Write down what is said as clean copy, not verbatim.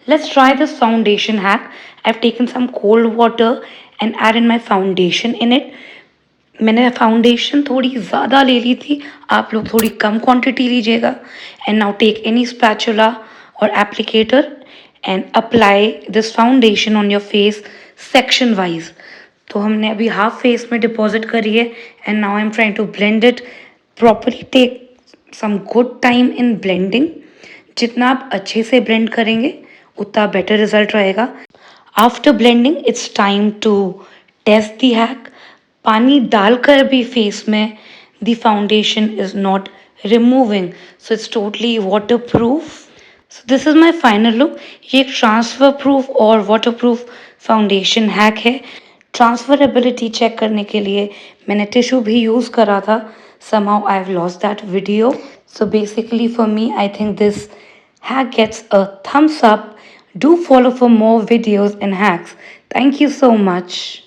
Let's try this foundation hack. I've taken some cold water and added my foundation in it. मैंने foundation थोड़ी ज़्यादा ले ली थी, आप लोग थोड़ी कम क्वांटिटी लीजिएगा. And now take any spatula और applicator and apply this foundation on your face section wise. तो हमने अभी हाफ फेस में डिपॉजिट करी है and now I am trying to blend it properly. Take some good time in blending. जितना आप अच्छे से ब्लेंड करेंगे उतना बेटर रिजल्ट रहेगा. After blending it's time to test the hack. पानी डालकर भी फेस में the foundation is not removing, so it's totally waterproof. So this is my final look. ये एक ट्रांसफर प्रूफ और वाटर प्रूफ फाउंडेशन हैक है. Transferability check करने के लिए मैंने टिश्यू भी यूज़ करा था. somehow I've lost that video. So basically for me, I think this hack gets a thumbs up. Do follow for more videos and hacks. Thank you so much.